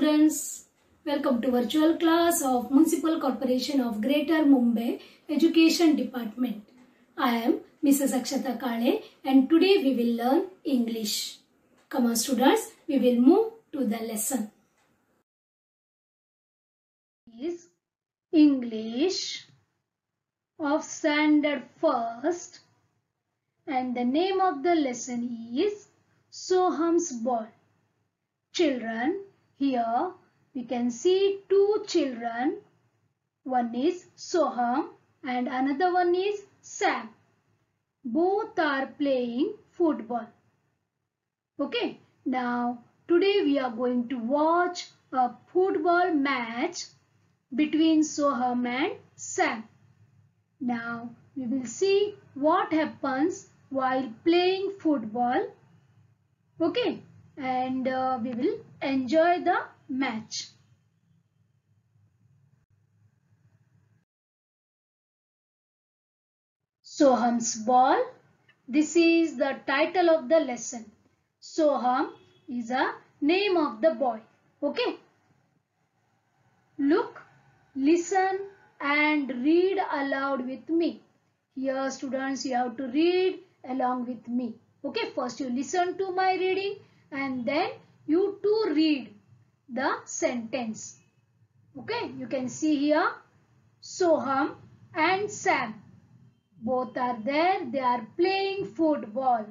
students, welcome to virtual class of Municipal Corporation of Greater Mumbai Education Department. I am Mrs. Akshata Kale and today we will learn English. Come on students, we will move to the lesson. Is English of standard first and the name of the lesson is Soham's ball. Children, here we can see two children. One is Soham and another one is Sam. Both are playing football. Okay, now today we are going to watch a football match between Soham and Sam. Now we will see what happens while playing football. Okay, and we will enjoy the match. Soham's ball. This is the title of the lesson. Soham is a name of the boy. Okay. Look, listen and read aloud with me. Here students, you have to read along with me. Okay, first you listen to my reading and then you too read the sentence. Okay, you can see here Soham and Sam. Both are there. They are playing football.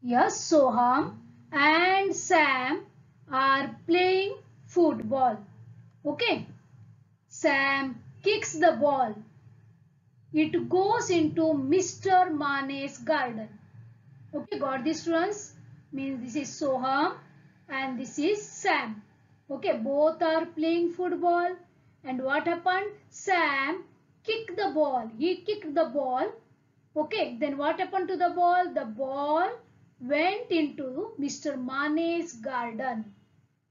Yes, Soham and Sam are playing football. Okay. Sam kicks the ball. It goes into Mr. Mane's garden. Okay, got this students? Means this is Soham and this is Sam. Okay, both are playing football. And what happened? Sam kicked the ball. He kicked the ball. Okay, then what happened to the ball? The ball went into Mr. Mane's garden.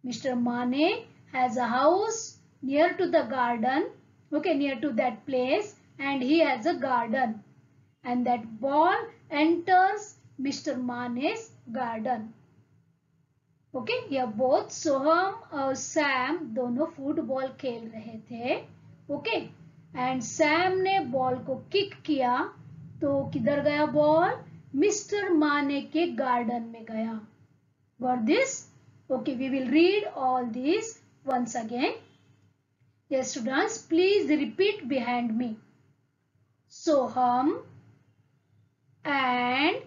Mr. Mane has a house near to the garden. Okay, near to that place, and he has a garden. And that ball enters Mr. Mane's garden. Okay, here both Soham और Sam दोनों football खेल रहे थे. Okay, and Sam ने ball को kick किया तो किधर गया बॉल? मिस्टर माने के गार्डन में गया. Got this? Okay, we will read all this once again. Yes, students, please repeat behind me. Soham and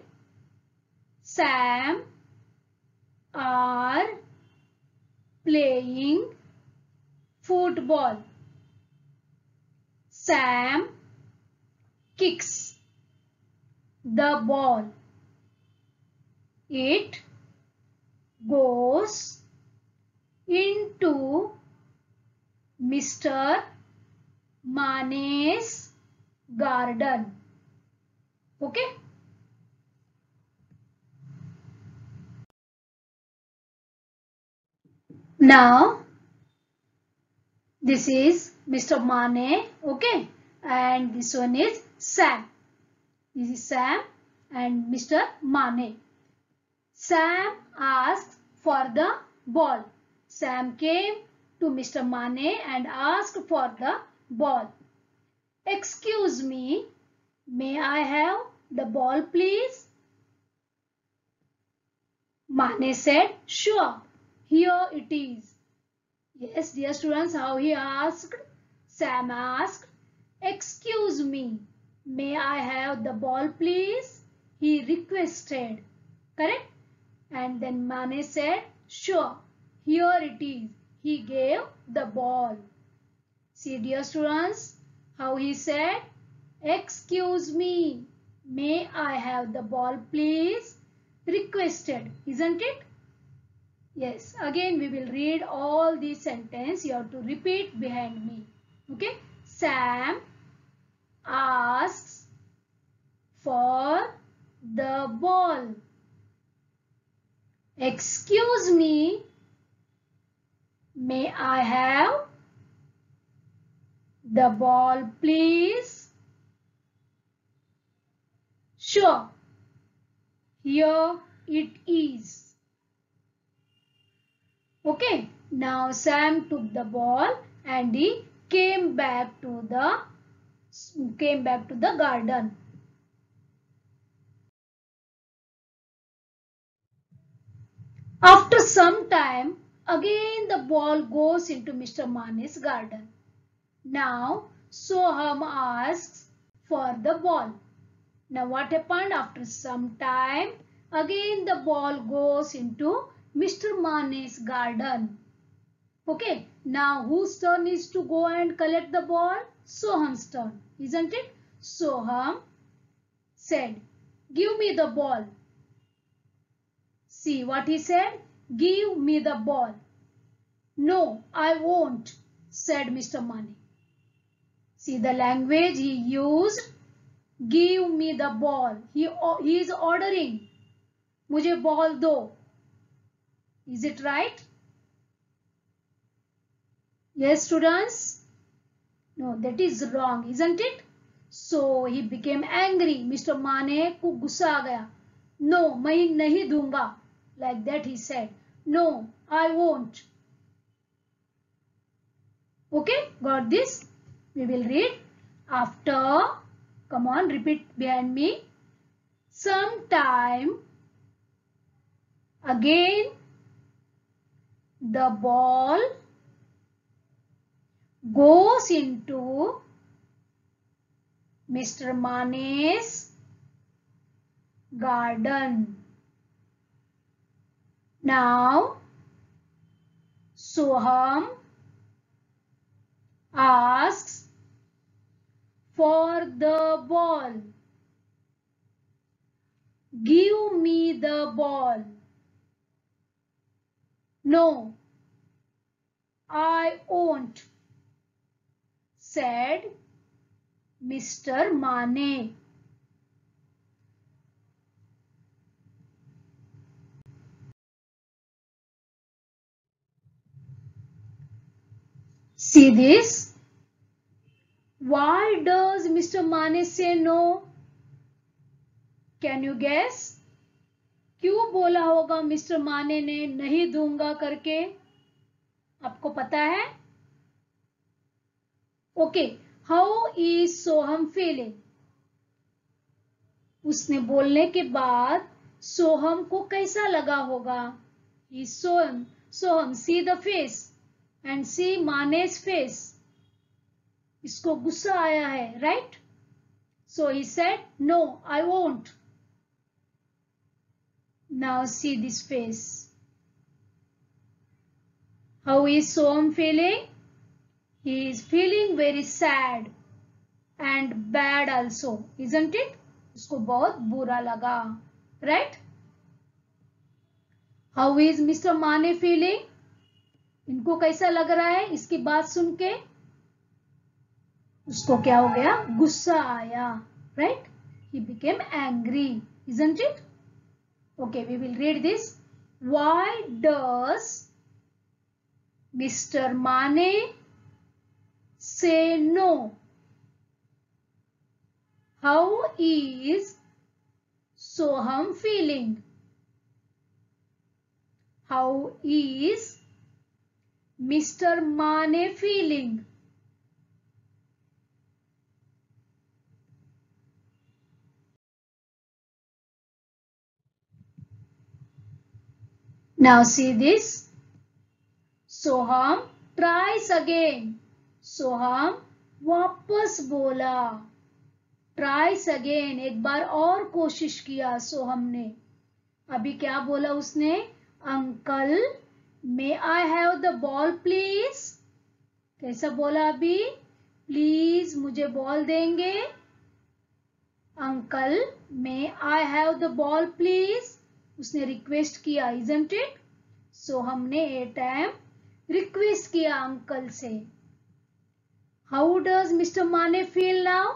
Sam are playing football. Sam kicks the ball. It goes into Mr. Mane's garden. Okay? Now, this is Mr. Mane, okay, and this one is Sam. This is Sam and Mr. Mane. Sam asked for the ball. Sam came to Mr. Mane and asked for the ball. Excuse me, may I have the ball please? Mane said, sure. Here it is. Yes, dear students, how he asked? Sam asked, excuse me, may I have the ball please? He requested. Correct? And then Mane said, sure, here it is. He gave the ball. See, dear students, how he said, excuse me, may I have the ball please? Requested, isn't it? Yes, again we will read all these sentences. You have to repeat behind me. Okay. Sam asks for the ball. Excuse me, may I have the ball please? Sure, here it is. Okay, now Sam took the ball and he came back to the garden. After some time, again the ball goes into Mr. Mane's garden. Now Soham asks for the ball. Now what happened? After some time, again the ball goes into Mr. Mane's garden. Okay, now whose turn is to go and collect the ball? Soham's turn, isn't it? Soham said, "Give me the ball." See what he said? "Give me the ball." "No, I won't," said Mr. Mane. See the language he used? Give me the ball. He is ordering. मुझे ball दो. Is it right? Yes, students? No, that is wrong, isn't it? So he became angry. Mr. Mane को गुस्सा आ गया. No, मैं नहीं दूंगा. Like that he said. No, I won't. Okay, got this? We will read after. Come on, repeat behind me. Sometime again the ball goes into Mr. Mane's garden. Now Soham asks for the ball. Give me the ball. No, I won't, said Mr. Mane. See this? Why does Mr. Mane say no? Can you guess? क्यों बोला होगा mister माने ने नहीं दूंगा करके? आपको पता है? Okay, how is Soham feeling? उसने बोलने के बाद सोहम को कैसा लगा होगा? Soham see the face and see मानेस फेस. इसको गुस्सा आया है, right? So he said no, I won't. Now see this face. How is Soham feeling? He is feeling very sad and bad also, isn't it? उसको बहुत बुरा लगा, right? How is Mr. Mane feeling? इनको कैसा लग रहा है इसकी बात सुन के? उसको क्या हो गया? गुस्सा आया, right? He became angry, isn't it? Okay, we will read this. Why does Mr. Mane say no? How is Soham feeling? How is Mr. Mane feeling? Now see this. Soham tries again. Soham वापस बोला. Tries again. एक बार और कोशिश किया सोहम ने. अभी क्या बोला उसने? Uncle, may I have the ball please? कैसा बोला अभी? प्लीज मुझे बॉल देंगे? Uncle, may I have the ball please? उसने रिक्वेस्ट किया, isn't it? सो हमने ए टाइम रिक्वेस्ट किया अंकल से. हाउ डज मिस्टर माने फील नाउ?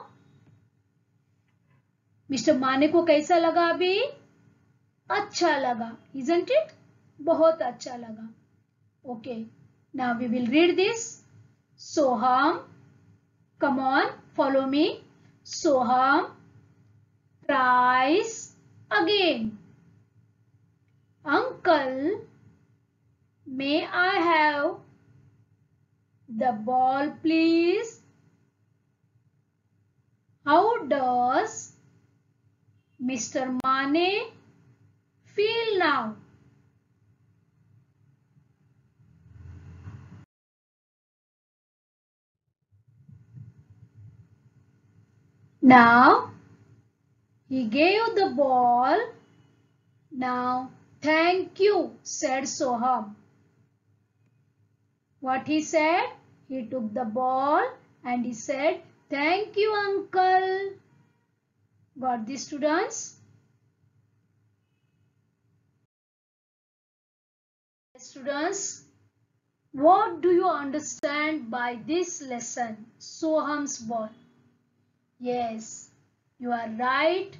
मिस्टर माने को कैसा लगा अभी? अच्छा लगा, isn't it? बहुत अच्छा लगा. Okay, now we will read this. Soham, come on, follow me. Soham tries again. Uncle, May I have the ball, please? How does Mr. Mane feel now? Now he gave the ball. Now thank you, said Soham. What he said? He took the ball and he said, thank you, uncle. Got this, students? Students, what do you understand by this lesson, Soham's ball? Yes, you are right.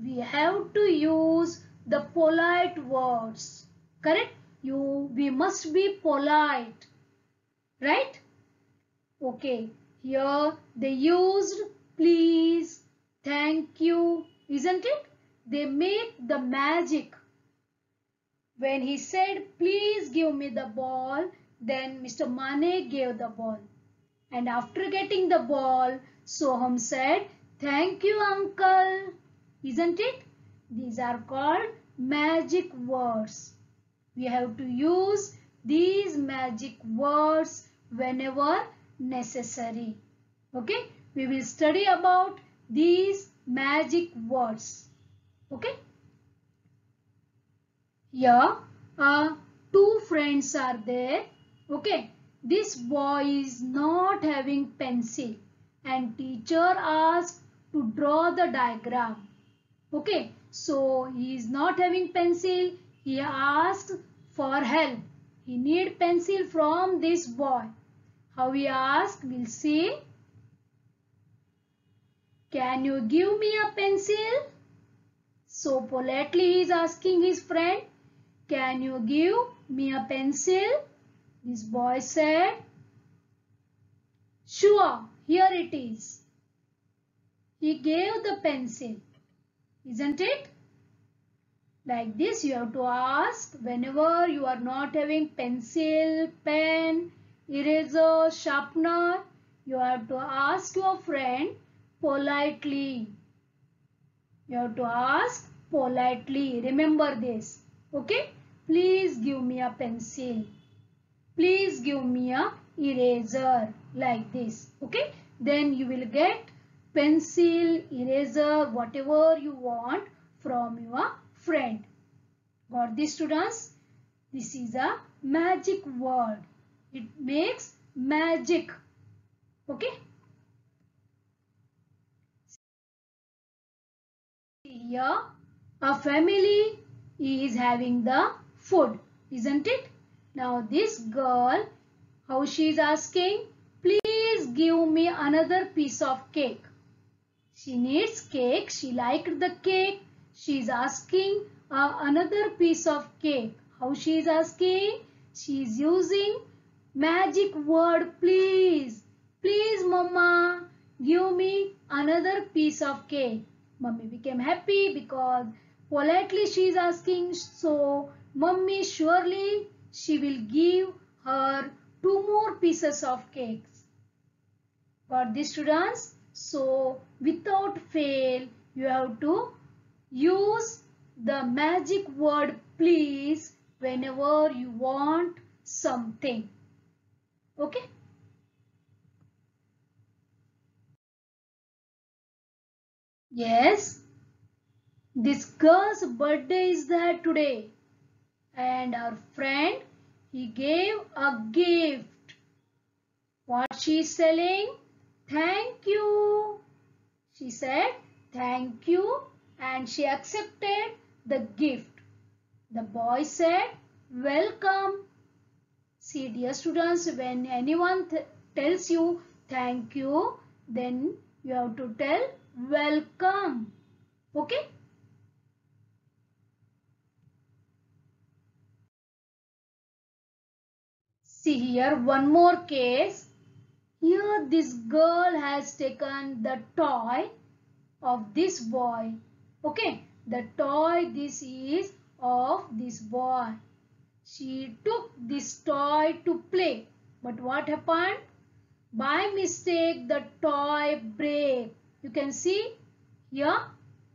We have to use the polite words. Correct? We must be polite. Right? Okay. Here they used please, thank you, isn't it? They make the magic. When he said, please give me the ball, then Mr. Mane gave the ball. And after getting the ball, Soham said, thank you, uncle. Isn't it? These are called magic words. We have to use these magic words whenever necessary. Okay? We will study about these magic words. Okay? Here, two friends are there. Okay? This boy is not having pencil and teacher asked to draw the diagram. Okay, so he is not having pencil. He asked for help. He need pencil from this boy. How he asked, we'll see. Can you give me a pencil? So politely he is asking his friend, can you give me a pencil? This boy said, sure, here it is. He gave the pencil, isn't it? Like this you have to ask whenever you are not having pencil, pen, eraser, sharpener. You have to ask your friend politely. You have to ask politely. Remember this. Okay? Please give me a pencil. Please give me a eraser. Like this. Okay? Then you will get pencil, eraser, whatever you want from your friend. Got this, students? This is a magic word. It makes magic. Okay? Here a family is having the food, isn't it? Now this girl, how she is asking, please give me another piece of cake. She needs cake. She liked the cake. She is asking another piece of cake. How she is asking? She is using magic word please. Please mama, give me another piece of cake. Mummy became happy because politely she is asking. So mummy surely she will give her 2 more pieces of cakes. Got this, students? So without fail you have to use the magic word please whenever you want something. Okay? Yes. This girl's birthday is there today. And our friend, he gave a gift. What she is telling? Thank you. She said thank you and she accepted the gift. The boy said welcome. See dear students, when anyone tells you thank you, then you have to tell welcome. Okay? See here one more case. Here this girl has taken the toy of this boy. Okay, the toy this is of this boy. She took this toy to play. But what happened? By mistake, the toy break. You can see here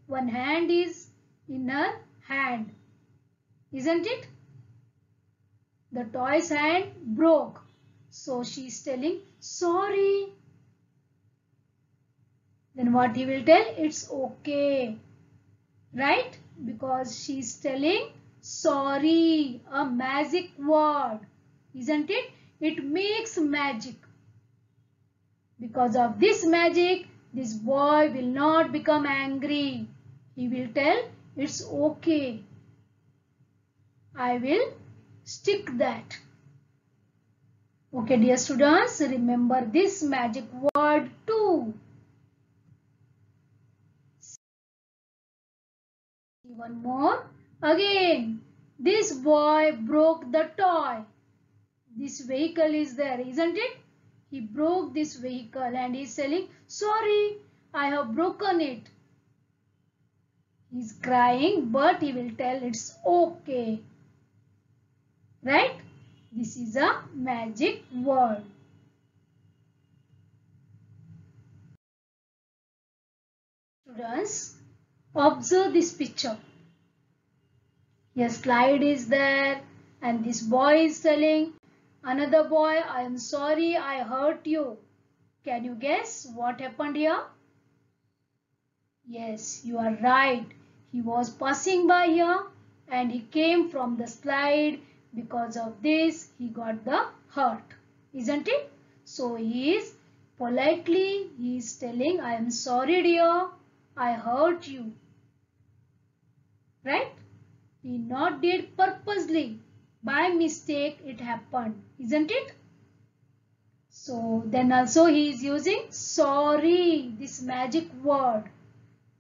one hand is in her hand. Isn't it? The toy's hand broke. So she is telling sorry. Then what he will tell? It's okay. Right? Because she is telling sorry. A magic word. Isn't it? It makes magic. Because of this magic, this boy will not become angry. He will tell, it's okay. I will stick that. Okay, dear students, remember this magic word too. One more. Again, this boy broke the toy. This vehicle is there, isn't it? He broke this vehicle and he is saying, sorry, I have broken it. He is crying, but he will tell it's okay. Right? This is a magic word. Students, observe this picture. A slide is there and this boy is telling another boy, I am sorry, I hurt you. Can you guess what happened here? Yes, you are right. He was passing by here and he came from the slide. Because of this, he got the hurt. Isn't it? So he is politely, he is telling, I am sorry dear, I hurt you. Right? He not did purposely. By mistake it happened. Isn't it? So then also he is using sorry, this magic word.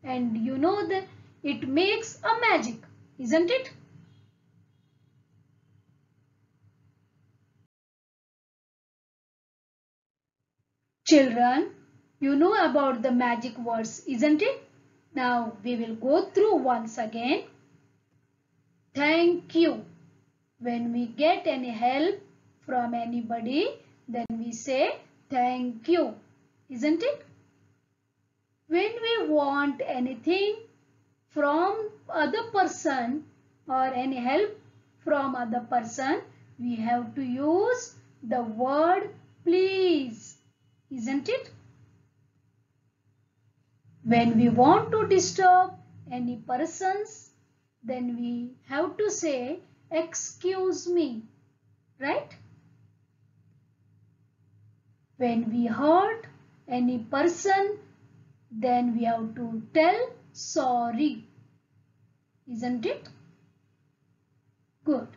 And you know that it makes a magic, isn't it? Children, you know about the magic words, isn't it? Now we will go through once again. Thank you. When we get any help from anybody, then we say thank you, isn't it? When we want anything from other person or any help from other person, we have to use the word please, isn't it? When we want to disturb any persons, then we have to say excuse me, right? When we hurt any person, then we have to tell sorry, isn't it? Good.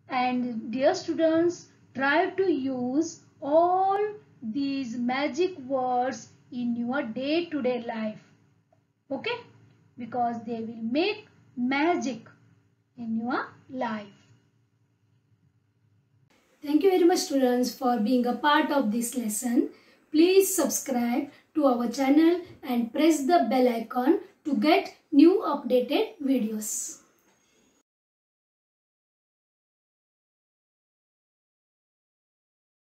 And dear students, try to use all these magic words in your day-to-day life. Okay? Because they will make magic in your life. Thank you very much students for being a part of this lesson. Please subscribe to our channel and press the bell icon to get new updated videos.